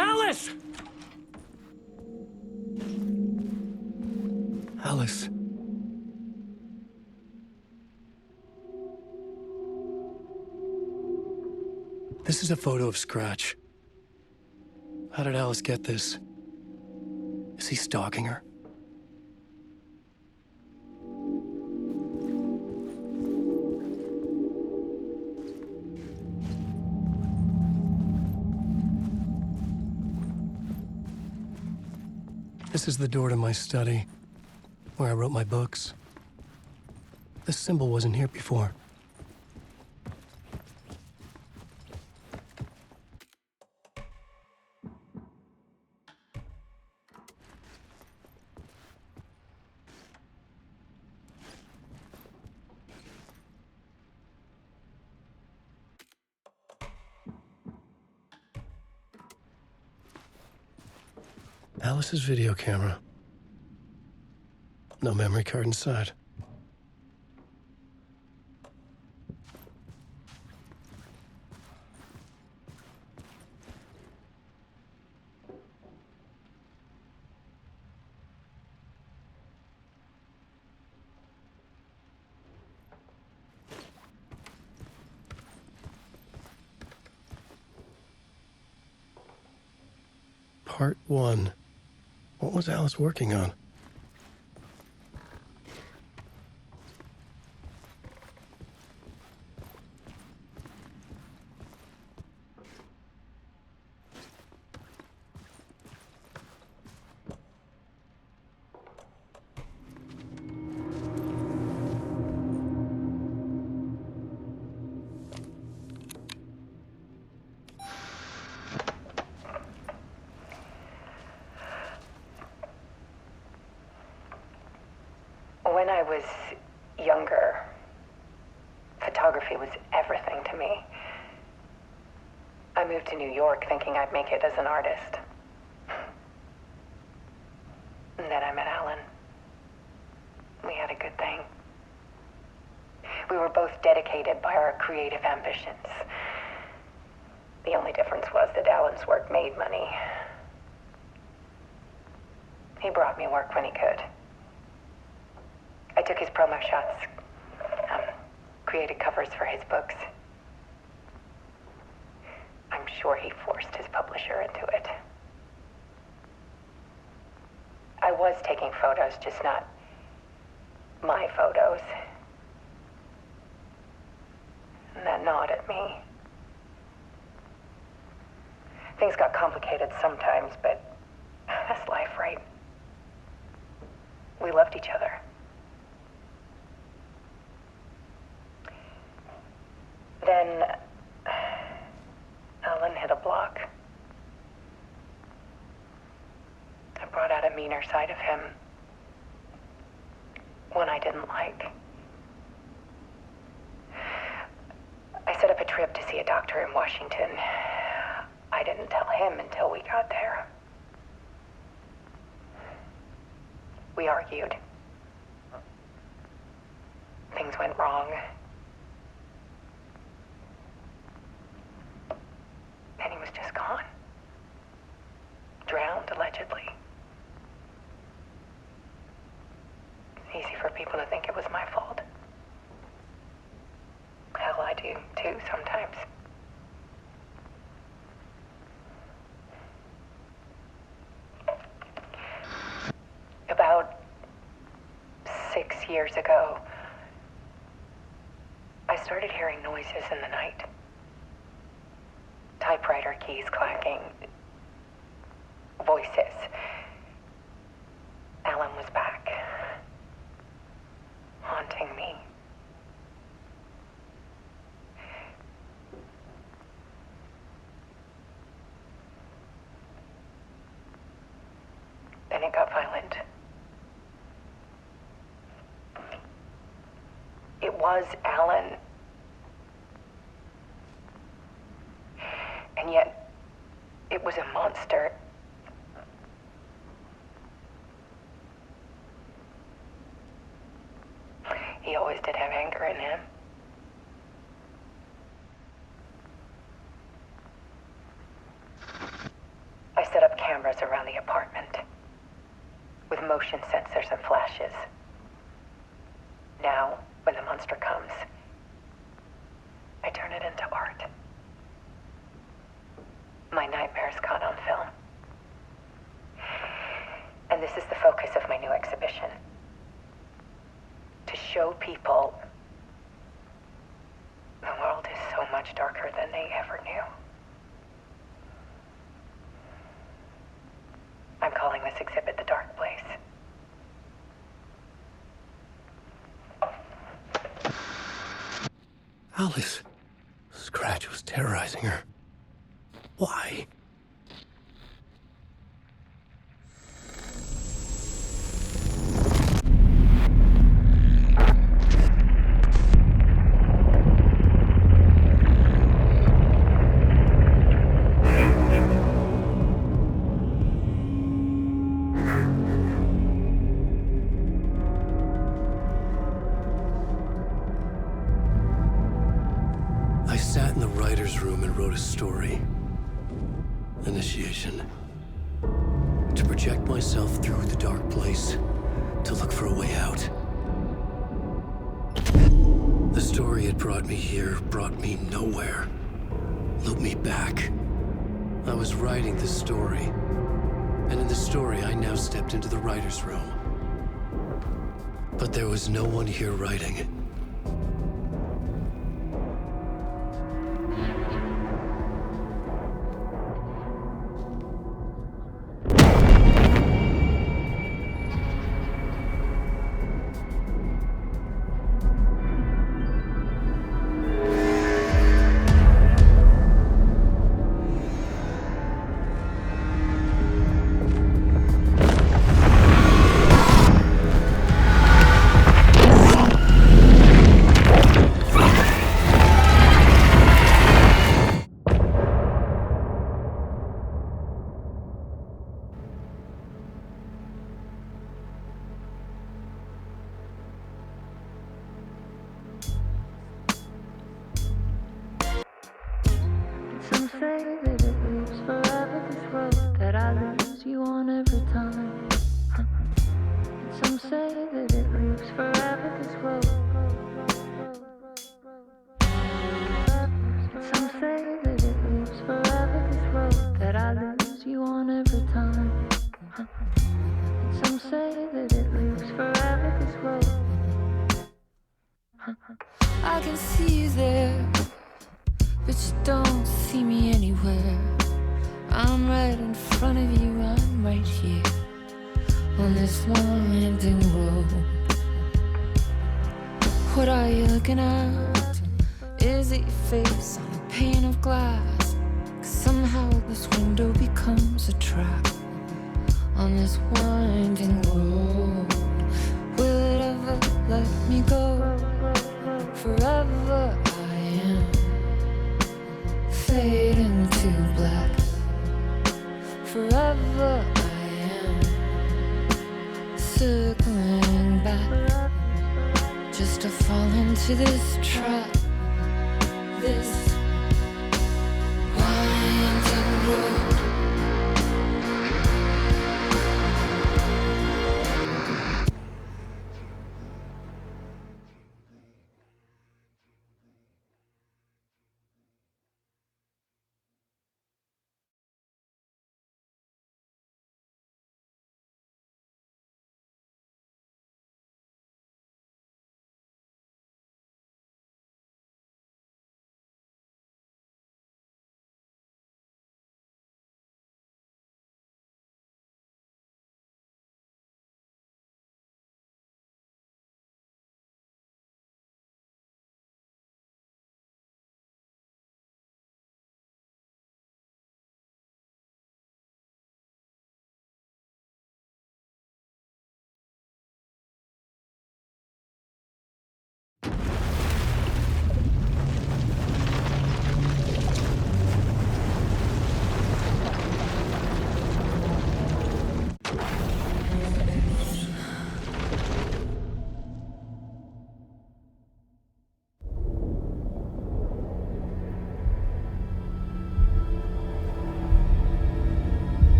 Alice! Alice. This is a photo of Scratch. How did Alice get this? Is he stalking her? This is the door to my study, where I wrote my books. This symbol wasn't here before. Alice's video camera. No memory card inside. Part 1. What was Alice working on? When I was younger, photography was everything to me. I moved to New York thinking I'd make it as an artist. And then I met Alan. We had a good thing. We were both dedicated by our creative ambitions. The only difference was that Alan's work made money. He brought me work when he could. I took his promo shots, created covers for his books. I'm sure he forced his publisher into it. I was taking photos, just not my photos. And that gnawed at me. Things got complicated sometimes, but that's life, right? We loved each other. Then Alan hit a block. I brought out a meaner side of him. One I didn't like. I set up a trip to see a doctor in Washington. I didn't tell him until we got there. We argued. Things went wrong. And he was just gone. Drowned, allegedly. It's easy for people to think it was my fault. Hell, I do, too, sometimes. About 6 years ago, I started hearing noises in the night. Typewriter keys clacking. Voices. Alan was back. Haunting me. Then it got violent. It was Alan. And yet, it was a monster. He always did have anger in him. motion sensors and flashes. Now, when the monster comes, I turn it into art. My nightmares caught on film. And this is the focus of my new exhibition. To show people the world is so much darker than they ever knew. I'm calling this exhibit The Dark Place. Alice. Scratch was terrorizing her. Why? I sat in the writer's room and wrote a story. Initiation. To project myself through the dark place, to look for a way out. The story had brought me here, brought me nowhere. Looped me back. I was writing the story. And in the story, I now stepped into the writer's room. But there was no one here writing. Some say that it lives forever, this road that I lose you on every time. Some say that it lives forever, this road. Some say that it lives forever, this road that I lose you on every time. Some say that it lives forever, this road. I can see you there, but you don't see me anywhere. I'm right in front of you, I'm right here on this winding road. What are you looking at? Is it your face on a pane of glass? 'Cause somehow this window becomes a trap on this winding road. Will it ever let me go? Forever I am fading to black. Forever I am circling back, just to fall into this trap, this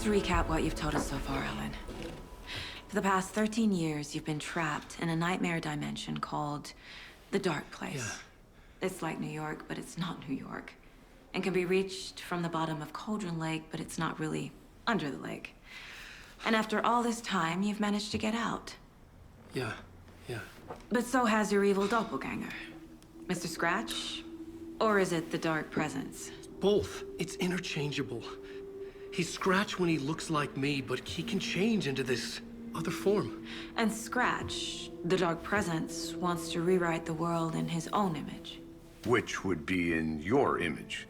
Let's recap what you've told us so far, Alan. For the past 13 years, you've been trapped in a nightmare dimension called the Dark Place. Yeah. It's like New York, but it's not New York. And can be reached from the bottom of Cauldron Lake, but it's not really under the lake. And after all this time, you've managed to get out. Yeah. But so has your evil doppelganger. Mr. Scratch? Or is it the Dark Presence? Both. It's interchangeable. He's Scratch when he looks like me, but he can change into this other form. And Scratch, the Dark Presence, wants to rewrite the world in his own image. Which would be in your image,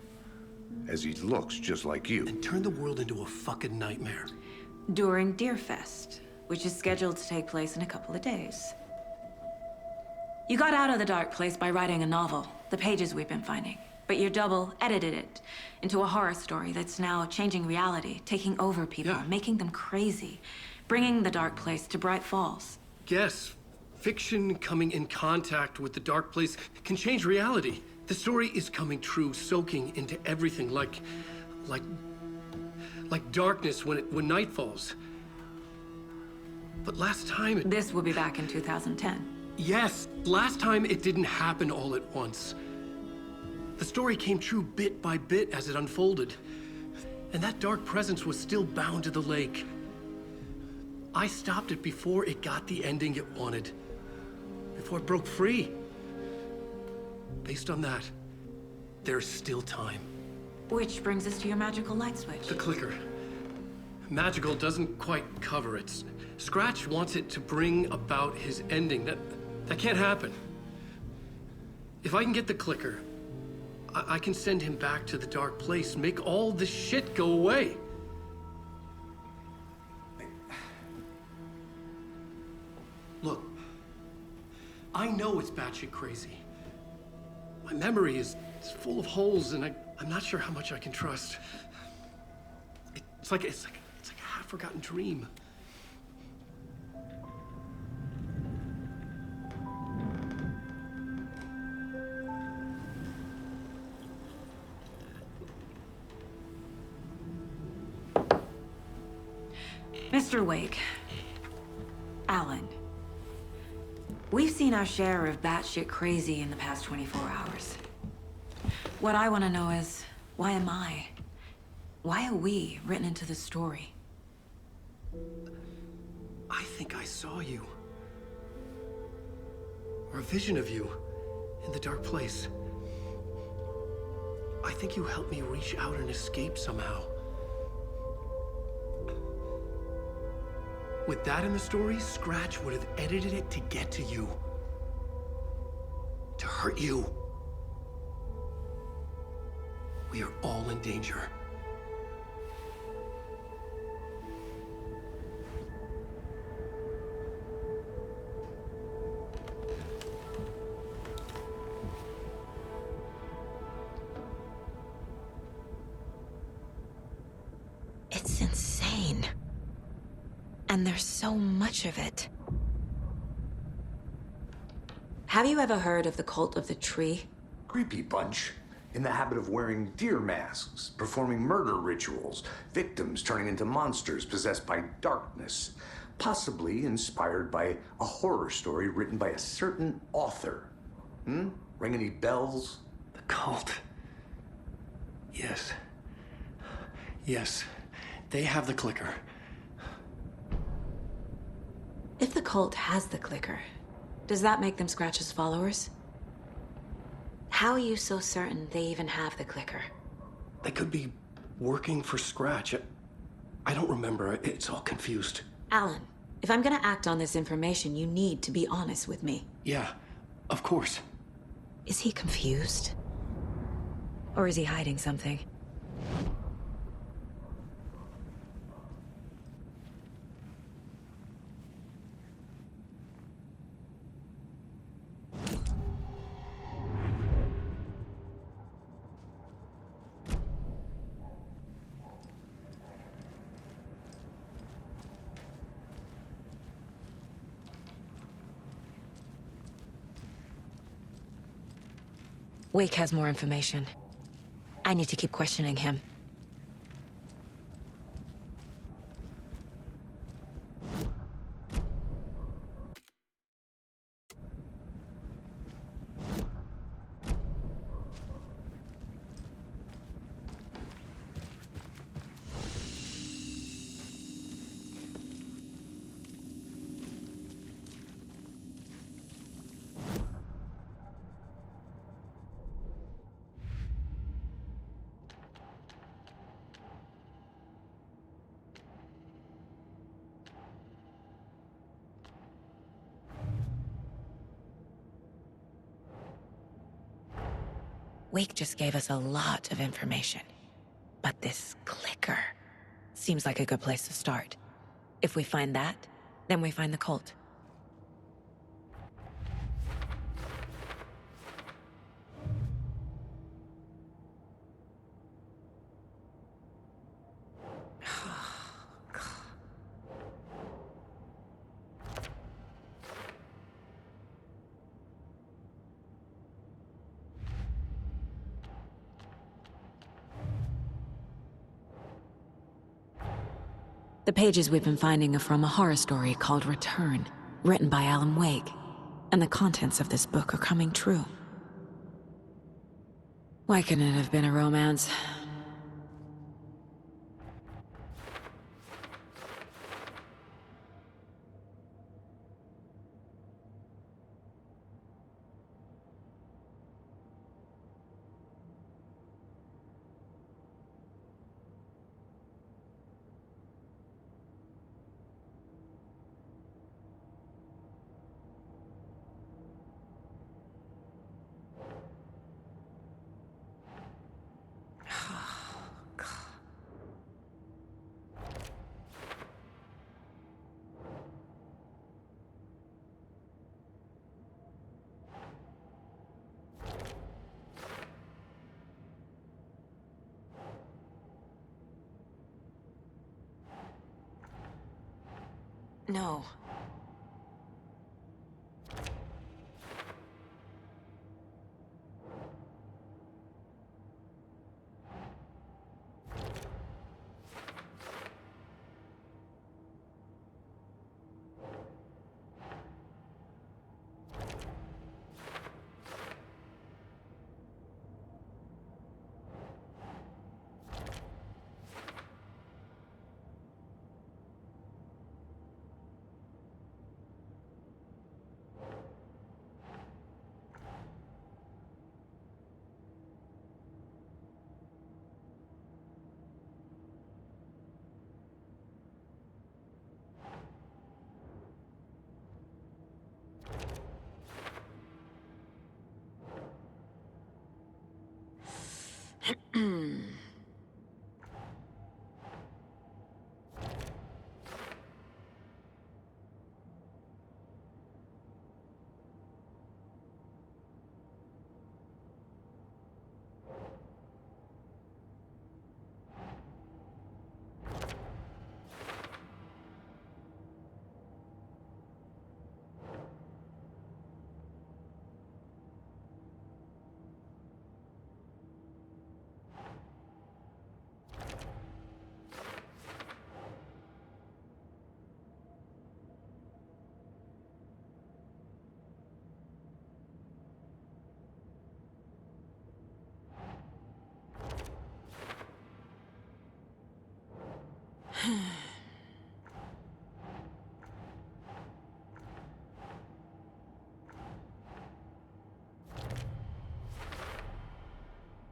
as he looks just like you. And turn the world into a fucking nightmare. During Deerfest, which is scheduled to take place in a couple of days. You got out of the Dark Place by writing a novel, the pages we've been finding. But your double edited it into a horror story that's now changing reality, taking over people, Yeah. making them crazy, bringing the Dark Place to Bright Falls. Yes, fiction coming in contact with the Dark Place can change reality. The story is coming true, soaking into everything like darkness when night falls. But last time This will be back in 2010. Yes, last time it didn't happen all at once. The story came true bit by bit as it unfolded. And that dark presence was still bound to the lake. I stopped it before it got the ending it wanted. Before it broke free. Based on that, there's still time. Which brings us to your magical light switch. The clicker. Magical doesn't quite cover it. Scratch wants it to bring about his ending. That can't happen. If I can get the clicker, I can send him back to the Dark Place, make all this shit go away. Look, I know it's batshit crazy. My memory is full of holes, and I'm not sure how much I can trust. It's like a half-forgotten dream. Mr. Wake, Alan, we've seen our share of batshit crazy in the past 24 hours. What I want to know is, why am I? Why are we written into the story? I think I saw you. Or a vision of you in the Dark Place. I think you helped me reach out and escape somehow. With that in the story, Scratch would have edited it to get to you. To hurt you. We are all in danger. It's insane. And there's so much of it. Have you ever heard of the Cult of the Tree? Creepy bunch. In the habit of wearing deer masks, performing murder rituals, victims turning into monsters possessed by darkness, possibly inspired by a horror story written by a certain author. Ring any bells? The cult. Yes. Yes. They have the clicker. If the cult has the clicker, does that make them Scratch's followers? How are you so certain they even have the clicker? They could be working for Scratch. I don't remember. It's all confused. Alan, if I'm gonna act on this information, you need to be honest with me. Yeah, of course. Is he confused? Or is he hiding something? Wake has more information. I need to keep questioning him. Wake just gave us a lot of information. But this clicker seems like a good place to start. If we find that, then we find the cult. The pages we've been finding are from a horror story called Return, written by Alan Wake, and the contents of this book are coming true. Why couldn't it have been a romance? No.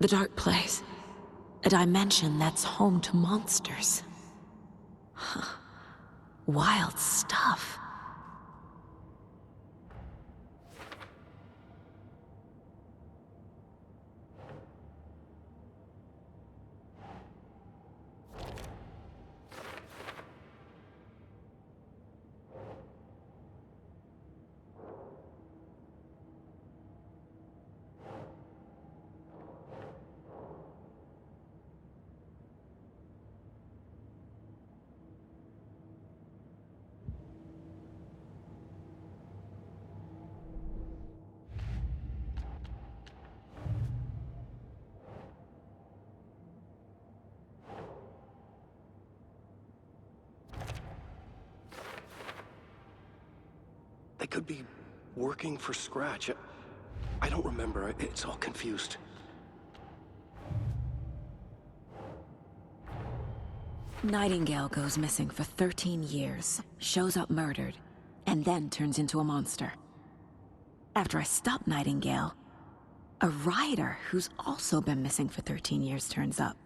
The dark place. A dimension that's home to monsters. Huh. Wild stuff. They could be working for Scratch. I don't remember. It's all confused. Nightingale goes missing for 13 years, shows up murdered, and then turns into a monster. After I stop Nightingale, a rider who's also been missing for 13 years turns up.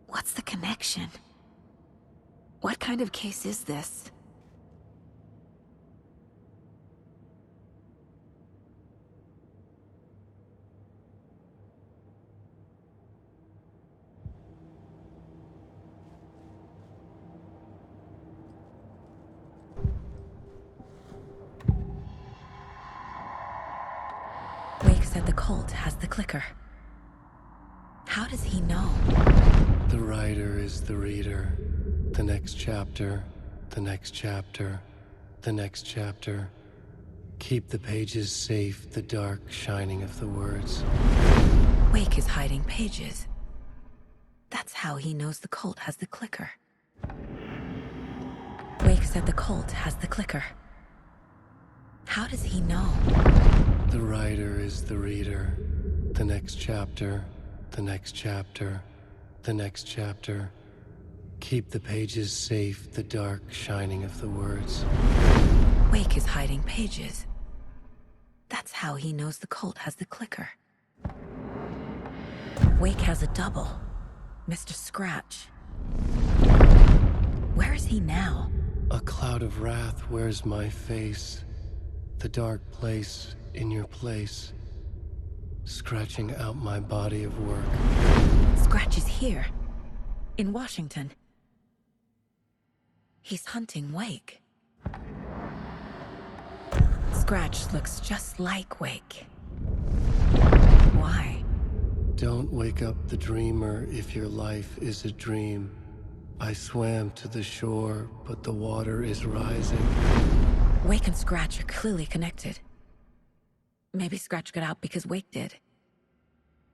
What's the connection? What kind of case is this? said the cult has the clicker. How does he know? The writer is the reader. The next chapter, the next chapter, the next chapter. Keep the pages safe, the dark shining of the words. Wake is hiding pages. That's how he knows the cult has the clicker. Wake said the cult has the clicker. How does he know? The writer is the reader. The next chapter, the next chapter, the next chapter. Keep the pages safe, the dark shining of the words. Wake is hiding pages. That's how he knows the cult has the clicker. Wake has a double, Mr. Scratch. Where is he now? A cloud of wrath wears my face. The dark place in your place. Scratching out my body of work. Scratch is here, in Washington. He's hunting Wake. Scratch looks just like Wake. Why? Don't wake up the dreamer if your life is a dream. I swam to the shore, but the water is rising. Wake and Scratch are clearly connected. Maybe Scratch got out because Wake did.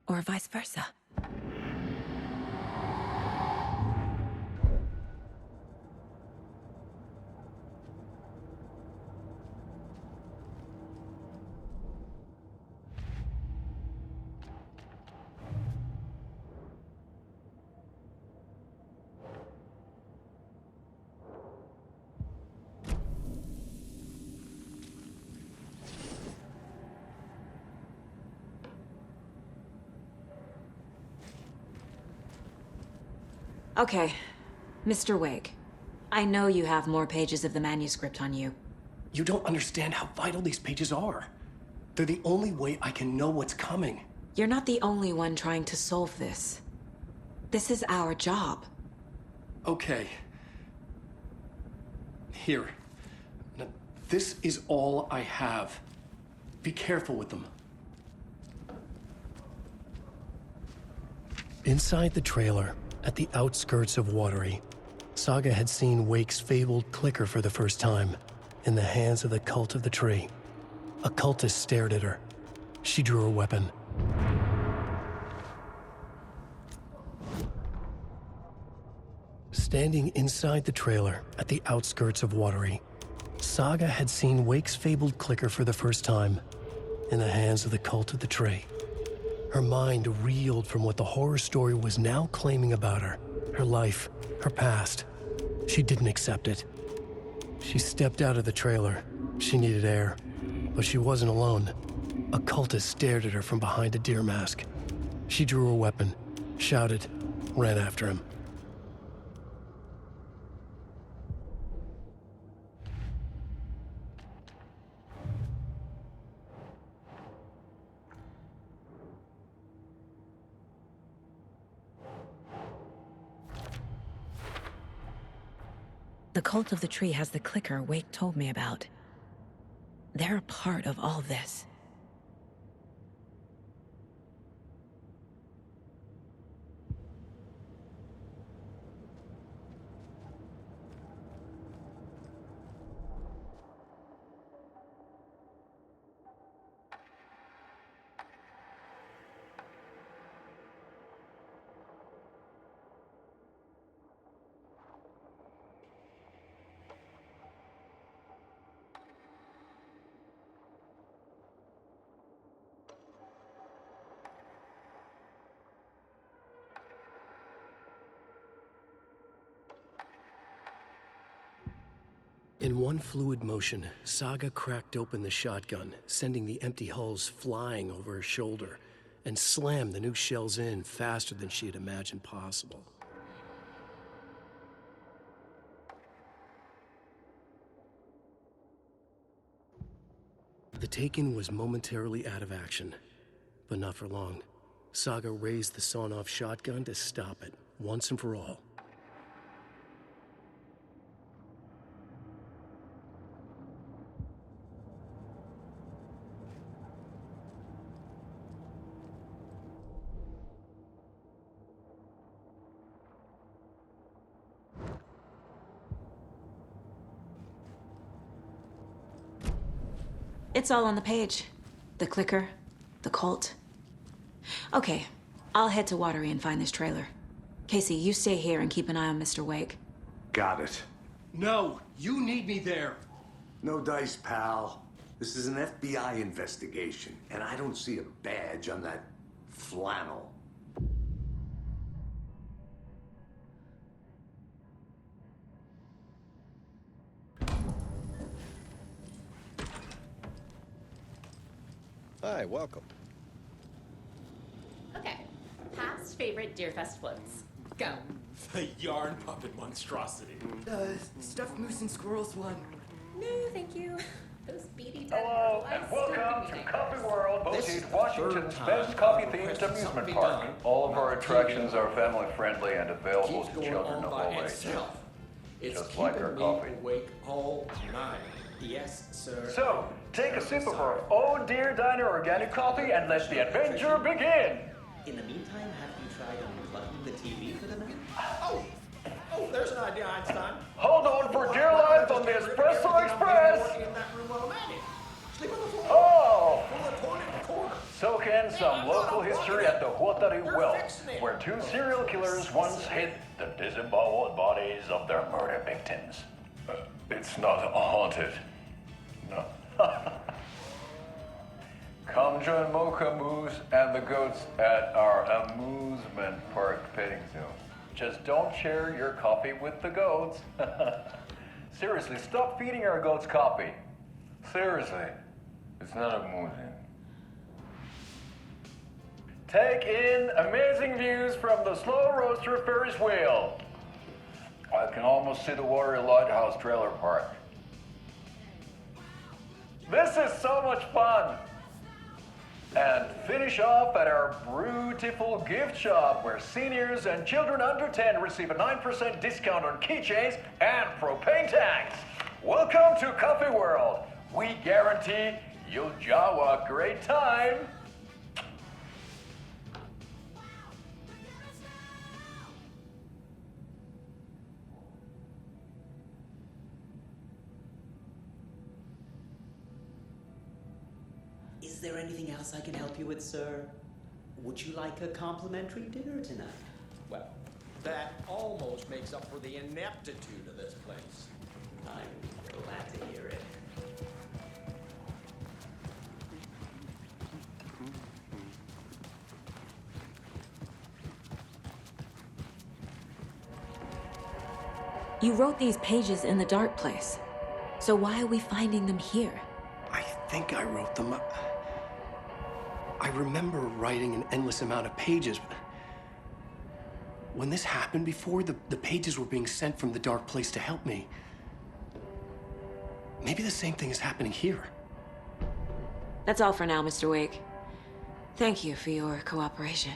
Or vice versa. Okay, Mr. Wake. I know you have more pages of the manuscript on you. You don't understand how vital these pages are. They're the only way I can know what's coming. You're not the only one trying to solve this. This is our job. Okay. Here. Now, this is all I have. Be careful with them. Inside the trailer, at the outskirts of Watery, Saga had seen Wake's fabled clicker for the first time, in the hands of the Cult of the Tree. A cultist stared at her. She drew her weapon. Standing inside the trailer, at the outskirts of Watery, Saga had seen Wake's fabled clicker for the first time, in the hands of the Cult of the Tree. Her mind reeled from what the horror story was now claiming about her, her life, her past. She didn't accept it. She stepped out of the trailer. She needed air, but she wasn't alone. A cultist stared at her from behind a deer mask. She drew her weapon, shouted, ran after him. The Cult of the Tree has the clicker Wake told me about. They're a part of all this. In one fluid motion, Saga cracked open the shotgun, sending the empty hulls flying over her shoulder, and slammed the new shells in faster than she had imagined possible. The Taken was momentarily out of action, but not for long. Saga raised the sawn-off shotgun to stop it, once and for all. It's all on the page. The clicker, the cult. Okay, I'll head to Watery and find this trailer. Casey, you stay here and keep an eye on Mr. Wake. Got it. No, you need me there. No dice, pal. This is an FBI investigation, and I don't see a badge on that flannel. Hi, welcome. Okay. Past favorite Deerfest floats. Go. The yarn puppet monstrosity. Stuffed moose and squirrels one. No, thank you. Those beady dead Hello, butterflies and welcome stop to me. Coffee World, This is voted the Washington's third best time coffee-themed requested something amusement be park. done. All of our Now, attractions TV are family-friendly and available keeps to going children on of by all ages. itself. It's Just keeping like our me coffee. awake all night. Yes, sir. So, take a sip of our Sorry. Oh Dear Diner organic coffee and let the adventure begin! In the meantime, have you tried unplugging the TV for the night? Oh, there's an idea, Einstein. Hold on for dear life on the Espresso Express! In that room automatic. Sleep on the floor. Oh! Pull the toilet in the corner. Soak in some local history at the Huatari Well, where two serial killers once hid the disemboweled bodies of their murder victims. It's not haunted. No. Come join Mocha Moose and the goats at our amusement park petting zoo. Just don't share your coffee with the goats. Seriously, stop feeding our goats coffee. Seriously, it's not amusing. Take in amazing views from the Slow Roaster Ferris wheel. I can almost see the Watery Lighthouse trailer park. This is so much fun. And finish off at our beautiful gift shop where seniors and children under 10 receive a 9% discount on keychains and propane tanks. Welcome to Coffee World. We guarantee you'll jaw a great time. Is there anything else I can help you with, sir? Would you like a complimentary dinner tonight? Well, that almost makes up for the ineptitude of this place. I'm glad to hear it. You wrote these pages in the dark place. So why are we finding them here? I think I wrote them up. I remember writing an endless amount of pages, but when this happened before, the pages were being sent from the dark place to help me. Maybe the same thing is happening here. That's all for now, Mr. Wake. Thank you for your cooperation.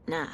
Nah.